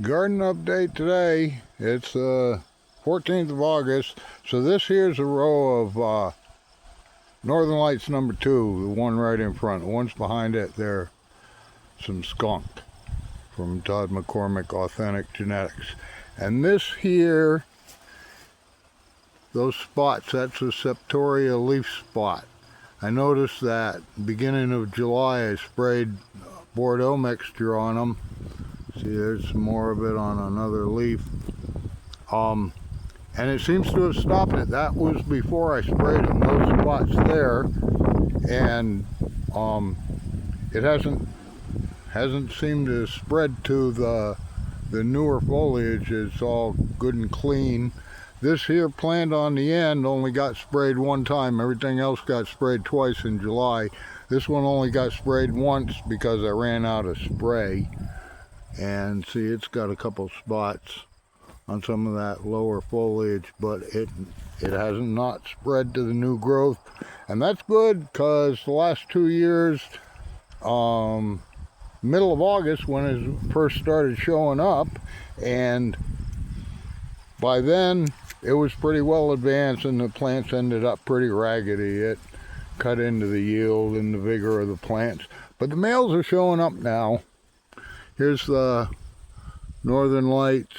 Garden update today. It's 14th of August. So this here's a row of Northern Lights number 2, the one right in front. The ones behind it, they're some skunk from Todd McCormick Authentic Genetics. And this here, those spots, that's a septoria leaf spot. I noticed that beginning of July I sprayed Bordeaux mixture on them. See, there's some more of it on another leaf. And it seems to have stopped it. That was before I sprayed them, those spots there. And it hasn't seemed to spread to the newer foliage. It's all good and clean. This here plant on the end only got sprayed one time. Everything else got sprayed twice in July. This one only got sprayed once because I ran out of spray. And see, it's got a couple spots on some of that lower foliage, but it hasn't not spread to the new growth. And that's good, because the last 2 years, middle of August when it first started showing up, and by then it was pretty well advanced and the plants ended up pretty raggedy. It cut into the yield and the vigor of the plants. But the males are showing up now. Here's the Northern Lights.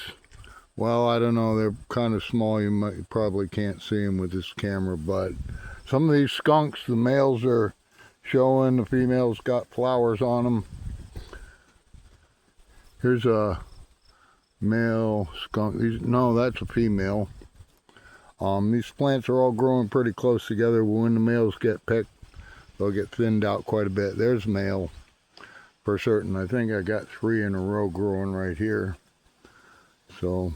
Well, I don't know, they're kind of small. You probably can't see them with this camera, but some of these skunks, the males are showing, the females got flowers on them. Here's a male skunk. No, that's a female. These plants are all growing pretty close together. When the males get picked, they'll get thinned out quite a bit. There's male. For certain. I think I got 3 in a row growing right here. So,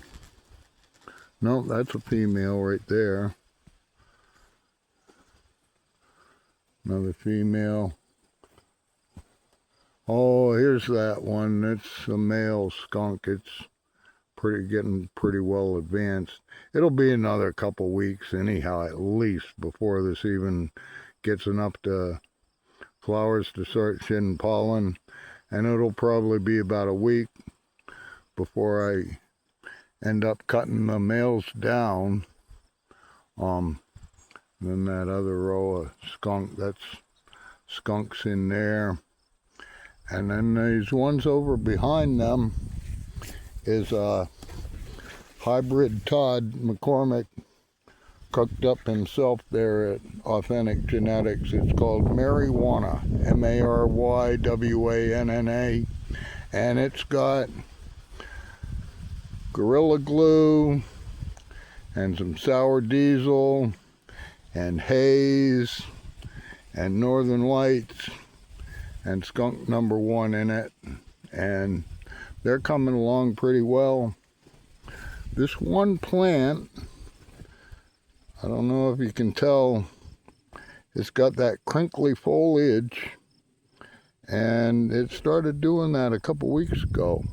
no, that's a female right there. Another female. Oh, here's that one. It's a male skunk. It's getting pretty well advanced. It'll be another couple weeks anyhow, at least, before this even gets enough to flowers to start shedding pollen. And it'll probably be about a week before I end up cutting the males down. Then that other row of skunk, that's skunks in there. And then these ones over behind them is a hybrid Todd McCormick cooked up himself there at Authentic Genetics. It's called Marijuana, M-A-R-Y-W-A-N-N-A, and it's got Gorilla Glue and some sour diesel and haze and Northern Lights and skunk number 1 in it, and they're coming along pretty well. This one plant, I don't know if you can tell, it's got that crinkly foliage, and it started doing that a couple weeks ago.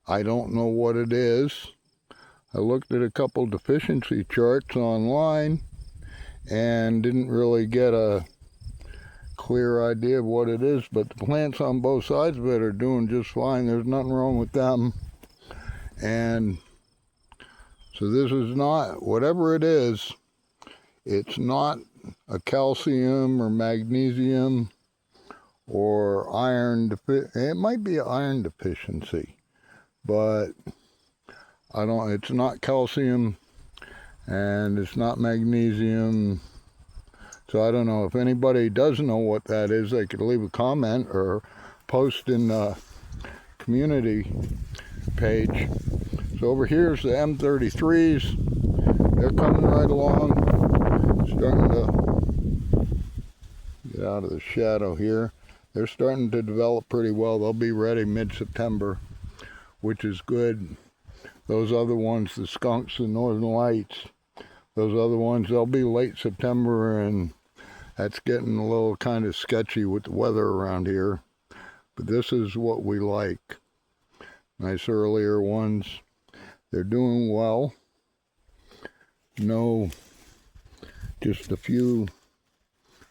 I don't know what it is. I looked at a couple deficiency charts online and didn't really get a clear idea of what it is, but the plants on both sides of it are doing just fine. There's nothing wrong with them. And so this is not, whatever it is, it's not a calcium or magnesium or iron it might be an iron deficiency, but it's not calcium and it's not magnesium. So I don't know. If anybody does know what that is, they could leave a comment or post in the community page. So over here is the M33s. They're coming right along. Starting to get out of the shadow here. They're starting to develop pretty well. They'll be ready mid-September, which is good. Those other ones, the skunks and Northern Lights, those other ones, they'll be late September, and that's getting a little kind of sketchy with the weather around here. But this is what we like. Nice earlier ones. They're doing well. No, just a few,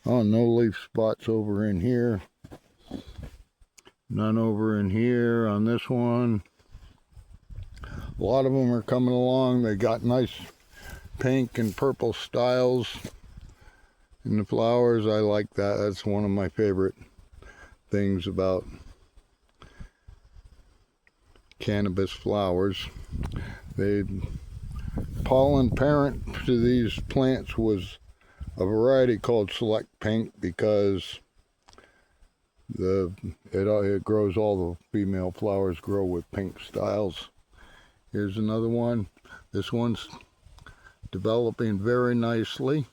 no leaf spots over in here. None over in here on this one. A lot of them are coming along. They got nice pink and purple styles in the flowers. I like that. That's one of my favorite things about cannabis flowers. The pollen parent to these plants was a variety called Select Pink because it grows, all the female flowers grow with pink styles. Here's another one. This one's developing very nicely.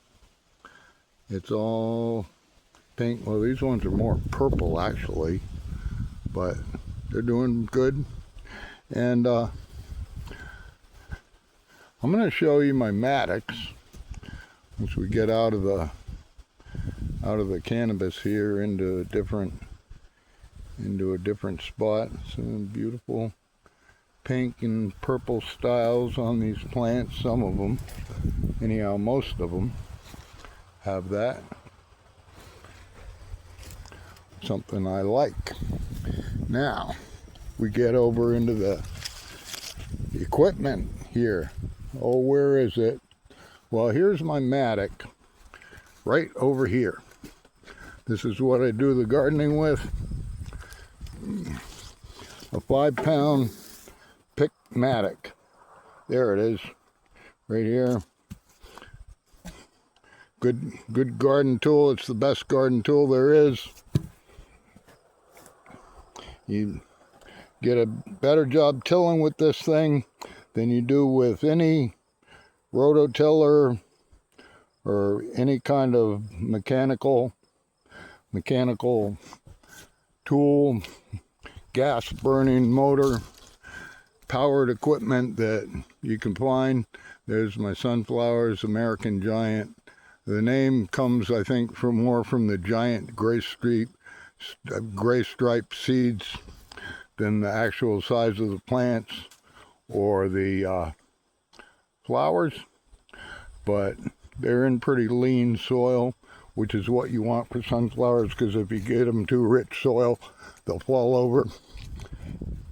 It's all pink. Well, these ones are more purple actually, but they're doing good. And I'm going to show you my Maddox once we get out of the cannabis here into a different spot. Some beautiful pink and purple styles on these plants. Some of them, anyhow, most of them have that. Something I like. Now we get over into the equipment here. Oh, where is it? Well, here's my mattock right over here. This is what I do the gardening with. A 5-pound pick mattock. There it is, right here. Good garden tool. It's the best garden tool there is. You get a better job tilling with this thing than you do with any rototiller or any kind of mechanical tool, gas burning motor powered equipment that you can find. There's my sunflowers, American Giant. The name comes, I think, more from the giant gray stripe seeds than the actual size of the plants or the flowers, but they're in pretty lean soil, which is what you want for sunflowers, because if you get them too rich soil, they'll fall over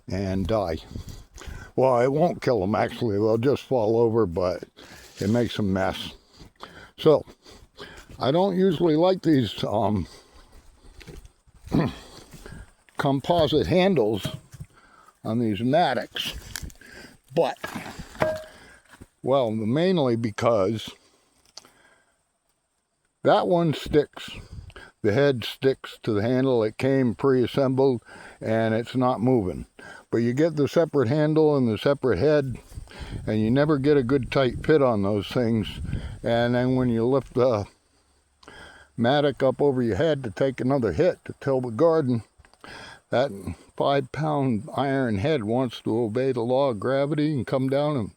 and die. Well, it won't kill them actually, they'll just fall over, but it makes a mess. So I don't usually like these composite handles on these mattocks, but, well, mainly because that one sticks. The head sticks to the handle. It came pre-assembled and it's not moving. But you get the separate handle and the separate head, and you never get a good tight fit on those things. And then when you lift the mattock up over your head to take another hit to till the garden, that 5-pound iron head wants to obey the law of gravity and come down and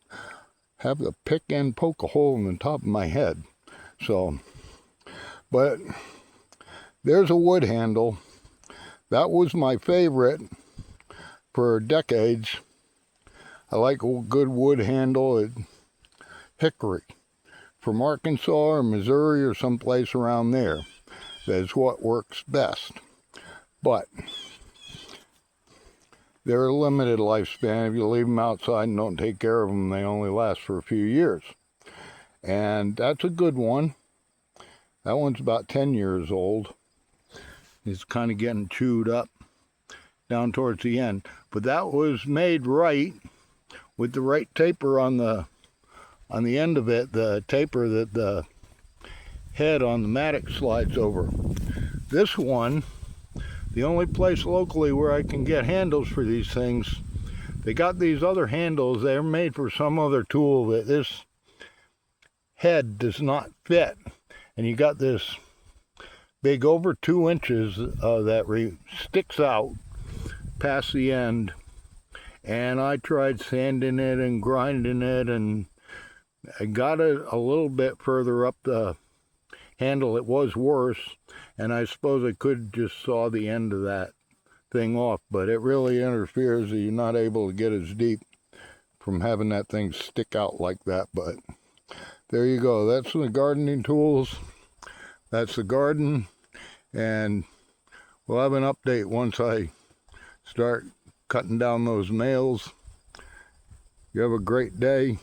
have the pick and poke a hole in the top of my head. So, but there's a wood handle. That was my favorite for decades. I like a good wood handle. Hickory from Arkansas or Missouri or someplace around there. That's what works best. But they're a limited lifespan. If you leave them outside and don't take care of them, they only last for a few years. And that's a good one. That one's about 10 years old. It's kind of getting chewed up down towards the end. But that was made right with the right taper on the end of it, the taper that the head on the mattock slides over. This one, the only place locally where I can get handles for these things, they got these other handles. They're made for some other tool that this head does not fit. And you got this big over 2 inches that sticks out past the end. And I tried sanding it and grinding it, and I got it a little bit further up the handle. It was worse, and I suppose I could just saw the end of that thing off, but it really interferes. You're not able to get as deep from having that thing stick out like that. But there you go. That's the gardening tools. That's the garden, and we'll have an update once I start cutting down those nails. You have a great day.